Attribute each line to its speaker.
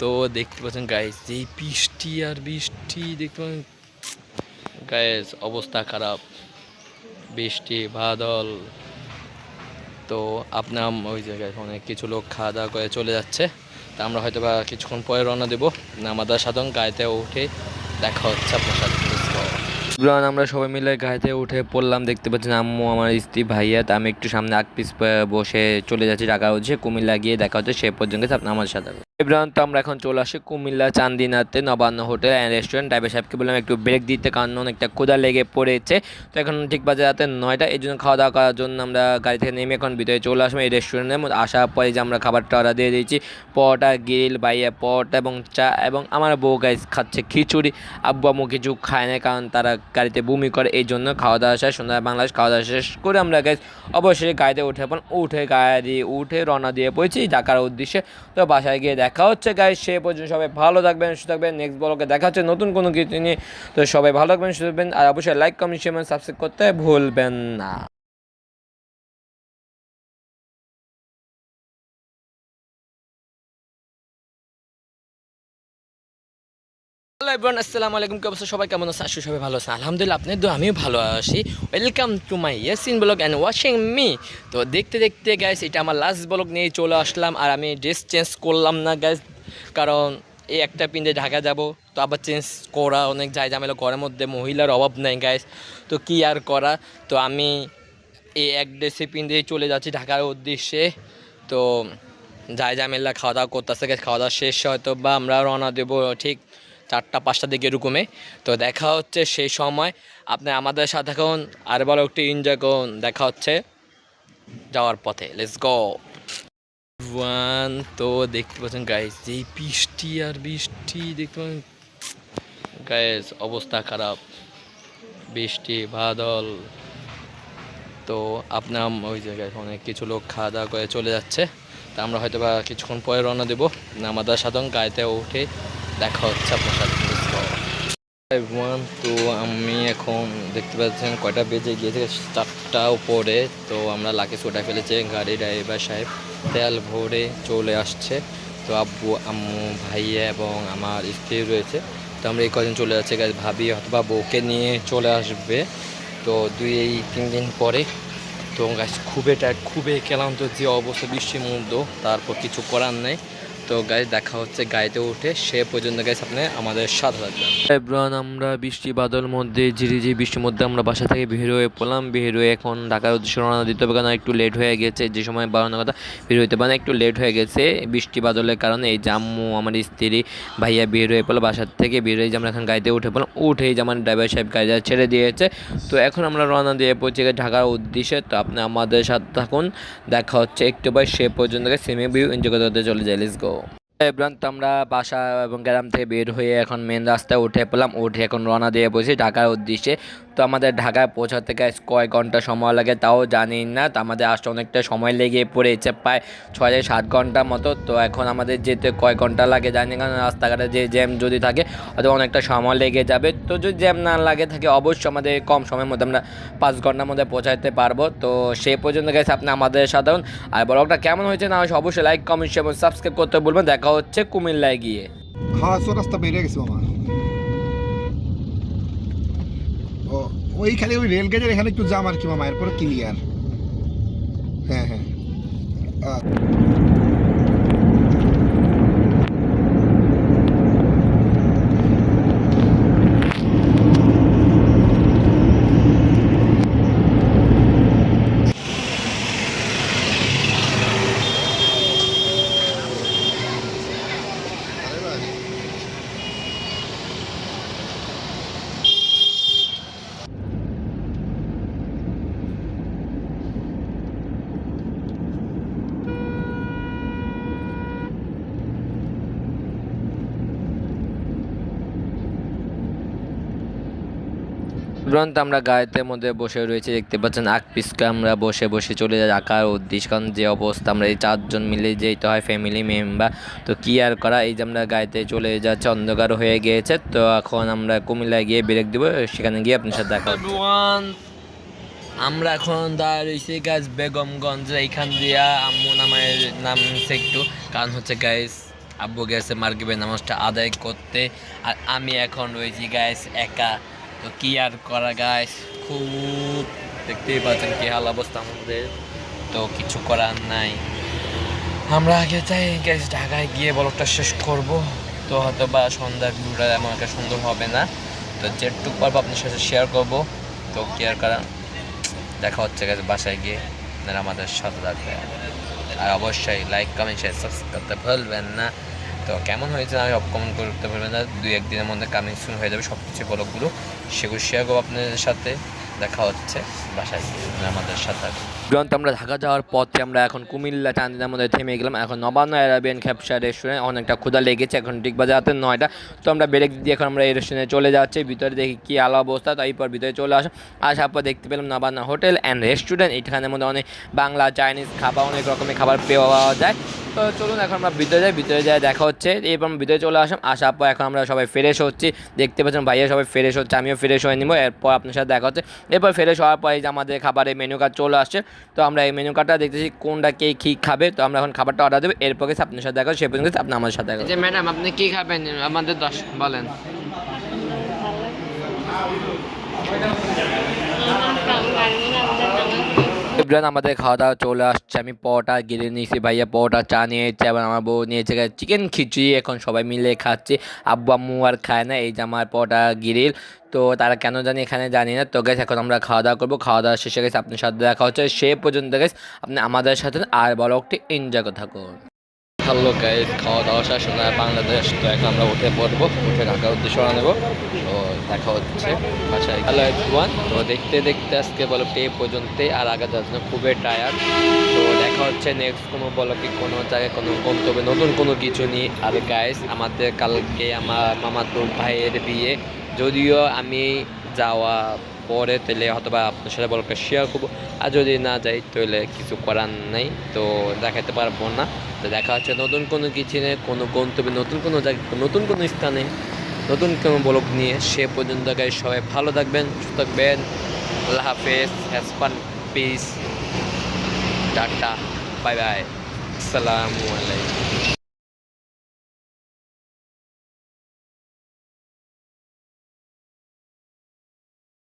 Speaker 1: তো দেখতে পাচ্ছেন গাইস, যেই বৃষ্টি আর বৃষ্টি দেখতে পাচ্ছেন গাইস, অবস্থা খারাপ, বৃষ্টি বাদল। তো আপনার ওই জায়গায় অনেক কিছু লোক খাওয়া দাওয়া করে চলে যাচ্ছে। তা আমরা হয়তো বা কিছুক্ষণ পরে রওনা দেবো। আমাদের সাধারণ গাড়িতে উঠে দেখা হচ্ছে আপনার সাথে। আমরা সবাই মিলে গাড়িতে উঠে পড়লাম। দেখতে পাচ্ছেন আম্মু, আমার স্ত্রী, ভাইয়া। তা আমি একটু সামনে আগ পিস বসে চলে যাচ্ছি ঢাকা হচ্ছে কুমিল্লা গিয়ে দেখা হচ্ছে সে পর্যন্ত আপনার আমার সাথে। এবার তো আমরা এখন চলে আসি কুমিল্লা চান্দিনাতে Nabanna hotel and restaurant. Driver সাহেবকে বললাম একটু ব্রেক দিতে, কারণ অনেকটা ক্ষুধা লেগে পড়েছে। তো এখন ঠিক বাজে রাতে 9টা, এই জন্য খাওয়া দাওয়া করার জন্য আমরা গাড়ি থেকে নেমে এখন ভিতরে চলে আসবো এই রেস্টুরেন্টের মধ্যে। আসার পরে যে আমরা খাবারটা অর্ডার দিয়ে দিয়েছি, পরোটা, গ্রিল, বাইয়া পরোটা এবং চা, এবং আমার বউ গাইস খাচ্ছে খিচুড়ি। আব্বু আম্মু কিছু খায় না, কারণ তারা গাড়িতে বমি করে, এই জন্য খাওয়া দাওয়া শেষ। সন্ধ্যা বাংলাদেশ খাওয়া দাওয়া শেষ করে আমরা গাইস অবশ্যই গাড়িতে উঠে রওনা দিয়ে পড়েছি ঢাকার উদ্দেশ্যে। তো বাসায় গিয়ে দেখা হচ্ছে গাইস। সে পর্যন্ত সবাই ভালো থাকবেন, সুস্থ থাকবেন। নেক্সট ব্লগে দেখা হচ্ছে নতুন কোনো কিছু নিয়ে। তো সবাই ভালো থাকবেন, সুস্থ থাকবেন, আর অবশ্যই লাইক, কমেন্ট, শেয়ার, সাবস্ক্রাইব করতে ভুলবেন না। হ্যালো এভরিওয়ান, আসসালামু আলাইকুম। কি অবস্থা সবাই, কেমন আছে? আসলে সবাই ভালো আছে আলহামদুলিল্লাহ, আপনার তো আমিও ভালো আছি। Welcome to my Yasin blog and watching me. তো দেখতে দেখতে গাইস, এটা আমার লাস্ট ব্লগ নিয়ে চলে আসলাম। আর আমি ড্রেস চেঞ্জ করলাম না গাইস, কারণ এই একটা পিন্ডে ঢাকা যাব, তো আবার চেঞ্জ করা অনেক যায় ঝামেলা, ঘরের মধ্যে মহিলার অভাব নেই গাইস। তো কি আর করা, তো আমি এই এক ড্রেসে পিন্ডেই চলে যাচ্ছি ঢাকার উদ্দেশ্যে। তো যাই ঝামেলা খাওয়া দাওয়া করতেছে গাইস, খাওয়া দাওয়া শেষ হয়তো বা আমরা রওনা দেবো ঠিক 4টা-5টার দিকে এরকমে। তো দেখা হচ্ছে সেই সময়। আপনি আমাদের সাথে এখন আর বলো একটু এনজয় করুন। দেখা হচ্ছে যাওয়ার পথে, লেটস গো ওয়ান। তো দেখতে পাচ্ছেন গাইস, যেই বৃষ্টি আর বৃষ্টি দেখতে পাচ্ছেন গাইস, অবস্থা খারাপ, বৃষ্টি বাদল। তো আপনার ওই জায়গায় অনেক কিছু লোক খাওয়া দাওয়া করে চলে যাচ্ছে। তা আমরা হয়তো বা কিছুক্ষণ পরে রওনা দেবো। আমাদের সাধারণ গাড়িতে উঠে দেখা হচ্ছে আপনার সাথে। এভরিওয়ান, তো আমি এখন দেখতে পাচ্ছেন কয়টা বেজে গিয়েছে, 4টা উপরে। তো আমরা লাকেশ ওটা ফেলেছে, গাড়ি ড্রাইভার সাহেব তেল ভরে চলে আসছে। তো আব্বু আম্মু ভাইয়া এবং আমার স্ত্রী রয়েছে। তো আমরা এই কদিন চলে যাচ্ছে গাছ, ভাবি অথবা বউকে নিয়ে চলে আসবে তো 2-3 দিন পরে। তো গাছ খুবই টায়ার্ড, খুবই ক্লান্ত, যে অবস্থা বৃষ্টির মধ্যে, তারপর কিছু করার নেই। তো গাইস দেখা হচ্ছে গাড়িতে উঠে সে পর্যন্ত গাইস আপনি আমাদের সাথে থাকবেন। এভরিওয়ান, আমরা বৃষ্টি বাদল মধ্যে ঝিরিঝিরি বৃষ্টির মধ্যে আমরা বাসা থেকে বের হয়ে পড়লাম। বের হয়ে এখন ঢাকার উদ্দেশ্যে রওনা দিতে হবে, কারণ একটু লেট হয়ে গেছে। যে সময় বাড়ানোর কথা বের হইতে পারে একটু লেট হয়ে গেছে বৃষ্টি বাদলের কারণে। এই যে আম্মু, আমার স্ত্রী, ভাইয়া বের হয়ে পড়লো বাসার থেকে। বের হয়ে যে আমরা এখন গাড়িতে উঠে পড়লাম। উঠেই যে আমার ড্রাইভার সাহেব গাড়িটা ছেড়ে দিয়েছে। তো এখন আমরা রওনা দিয়ে পৌঁছে গেছি ঢাকার উদ্দেশ্যে। তো আপনি আমাদের সাথে থাকুন, দেখা হচ্ছে একটু পর সে পর্যন্ত সিমি ভিউ এনজয় করতে চলে যাই। Let's go everyone. তো আমরা বাসা এবং গ্রাম থেকে বের হয়ে এখন মেন রাস্তায় উঠে পেলাম। উঠে এখন রওনা দিয়ে বসি ঢাকার উদ্দেশ্যে। তো আমাদের ঢাকায় পৌঁছাতে গেছে কয়েক ঘন্টা সময় লাগে তাও জানি না। তো আমাদের আসতে অনেকটা সময় লেগে পড়েছে, প্রায় 6-7 ঘন্টা মতো। তো এখন আমাদের যেতে কয়েক ঘন্টা লাগে জানি, কারণ রাস্তাঘাটে যে জ্যাম যদি থাকে অথবা অনেকটা সময় লেগে যাবে। তো যদি জ্যাম না লাগে থাকে অবশ্যই আমাদের কম সময়ের মধ্যে আমরা 5 ঘন্টার মধ্যে পৌঁছাতে পারবো। তো সেই পর্যন্ত গেছে আপনি আমাদের সাধারণ। আর ব্লগটা কেমন হয়েছে না হয়েছে অবশ্যই লাইক, কমেন্ট, শেয়ার এবং সাবস্ক্রাইব করতে বলবেন। দেখা হচ্ছে কুমিল্লায় গিয়ে।
Speaker 2: হ্যাঁ, রাস্তা বেরিয়ে গেছে আমার। ও, ওই খালি ওই রেল গেটের এখানে একটু জাম আর কি মামা, এরপরে ক্লিয়ার। হ্যাঁ হ্যাঁ।
Speaker 1: দুরন্ত আমরা গাড়িতে মধ্যে বসে রয়েছে, দেখতে পাচ্ছেন আগ পিসকে আমরা বসে বসে চলে যাই ঢাকার উদ্দেশ্যে। কারণ যে অবস্থা, আমরা এই 4 জন মিলে যেতে হয়, ফ্যামিলি মেম্বার। তো কি আর করা, এই যে আমরা গাড়িতে চলে যাচ্ছে, অন্ধকার হয়ে গিয়েছে। তো এখন আমরা কুমিল্লায় গিয়ে ব্রেক দিব, সেখানে গিয়ে আপনার সাথে দেখা হবে। আমরা এখন দাঁড়িয়েছি গাছ বেগমগঞ্জ, এইখান দিয়া আম্মু নামের নামছে একটু, কারণ হচ্ছে গাইস আব্বু গেছে মাগরিবের নামাজটা আদায় করতে, আর আমি এখন রয়েছি গাইস একা। তো কি আর করা গাইস, খুব দেখতেই পাচ্ছেন কি হাল অবস্থা আমাদের, তো কিছু করার নাই। আমরা আগে চাই গ্যাস ঢাকায় গিয়ে ব্লগটা শেষ করব, তো হয়তো বা সন্ধ্যার ভিউটা এমন একটা সুন্দর হবে না, তো যেটুকু পারবো আপনার সাথে শেয়ার করব। তো কেয়ার করা দেখা হচ্ছে গেছে বাসায় গিয়ে, আপনারা আমাদের সাথে থাকবে, আর অবশ্যই লাইক কমেন্ট শেয়ার সাবস্ক্রাইব করতে ভুলবেন না। তো কেমন হয়েছে আমি কমেন্ট করতে ভুলবেন না, 2-1 দিনের মধ্যে কামিং সুন হয়ে যাবে সব কিছু ব্লগগুলো, সেগুলো শেয়ার করবো আপনাদের সাথে। দেখা হচ্ছে বাসায় গিয়ে, আমাদের সাথে তো আমরা ঢাকা যাওয়ার পথে আমরা এখন কুমিল্লা চান্দিনার মধ্যে থেমে গেলাম। এখন নবান্ন অ্যারাবিয়ান খ্যাপসা রেস্টুরেন্ট, অনেকটা ক্ষুধা লেগেছে, এখন ঠিক বাজে রাতে 9টা। তো আমরা ব্রেক দিয়ে এখন আমরা এই রেস্টুরেন্টে চলে যাচ্ছি, ভিতরে দেখি কী আলো অবস্থা। তো এরপর ভিতরে চলে আসার পর দেখতে পেলাম নবান্ন হোটেল অ্যান্ড রেস্টুরেন্ট, এখানের মধ্যে অনেক বাংলা চাইনিজ খাবার, অনেক রকমের খাবার পাওয়া যায়। তো চলুন এখন আমরা ভিতরে যাই দেখা হচ্ছে। এরপর ভিতরে চলে আসার পর এখন আমরা সবাই ফ্রেশ হচ্ছি, দেখতে পাচ্ছেন ভাইয়া সবাই ফ্রেশ হচ্ছে, আমিও ফ্রেশ হয়ে নিব, এরপর আপনার সাথে দেখা হচ্ছে। এরপর ফ্রেশ হওয়ার পরে যে আমাদের খাবারের মেনু কার্ড চলে আসছে, তো আমরা এই মেনু কার্ডটা দেখতেছি কোনটা কে কী খাবে। তো আমরা এখন খাবারটা অর্ডার দেবো, এরপর গেছে আপনার সাথে দেখা, সে পর্যন্ত আপনি আমার সাথে দেখা। যে ম্যাডাম আপনি কী খাবেন আমাদের বলেন। আমাদের খাওয়া দাওয়া চলে আসছে, আমি পরোটা গিলে নিয়েছি, ভাইয়া পরোটা চা নিয়েছে, আবার আমার বউ নিয়েছে চিকেন খিচুড়ি, এখন সবাই মিলে খাচ্ছে। আব্বু আম্মু আর খায় না, এই যে আমার পরোটা গিরিল, তো তারা কেন জানি এখানে জানি না। তো গেছে এখন আমরা খাওয়া দাওয়া করবো, খাওয়া দাওয়া শেষে গেছে আপনার সাথে দেখা হচ্ছে, সে পর্যন্ত গেছে আপনি আমাদের সাথে আর ব্লগটি এনজয় করে থাকুন। হ্যালো গাইস, খাওয়া দাওয়া শেষ হয়ে বাংলাদেশ, তো এখন আমরা উঠে পড়বো, উঠে ঢাকার উদ্দেশ্যে রওনা নেবো। তো দেখা হচ্ছে বাসায়। হ্যালো এভরিওয়ান, তো দেখতে দেখতে আজকে ব্লগটি এই পর্যন্তই, আর আগে যাচ্ছে না, খুবই টায়ার্ড। তো দেখা হচ্ছে নেক্সট কোনো ব্লগে, কোনো জায়গায়, কোনো গন্তব্যে, নতুন কোনো কিছু নিয়ে। আর গাইস আমাদের কালকে আমার মামাতো ভাইয়ের বিয়ে, যদিও আমি যাওয়া পরে তাহলে হয়তো বা আপনার সাথে ব্লগটা শেয়ার করবো, আর যদি না যাই তাহলে কিছু করার নেই, তো দেখাতে পারবো না। তো দেখা হচ্ছে নতুন কোনো কিছু নিয়ে, কোনো গন্তব্যে, নতুন কোনো জায়গায়, নতুন কোনো স্থানে, নতুন কোনো ব্লগ নিয়ে। সে পর্যন্ত গাইস সবাই ভালো থাকবেন, সুস্থ থাকবেন। আল্লাহ হাফেজ, has fun, piece, tata, bye bye, আসসালামু আলাইকুম।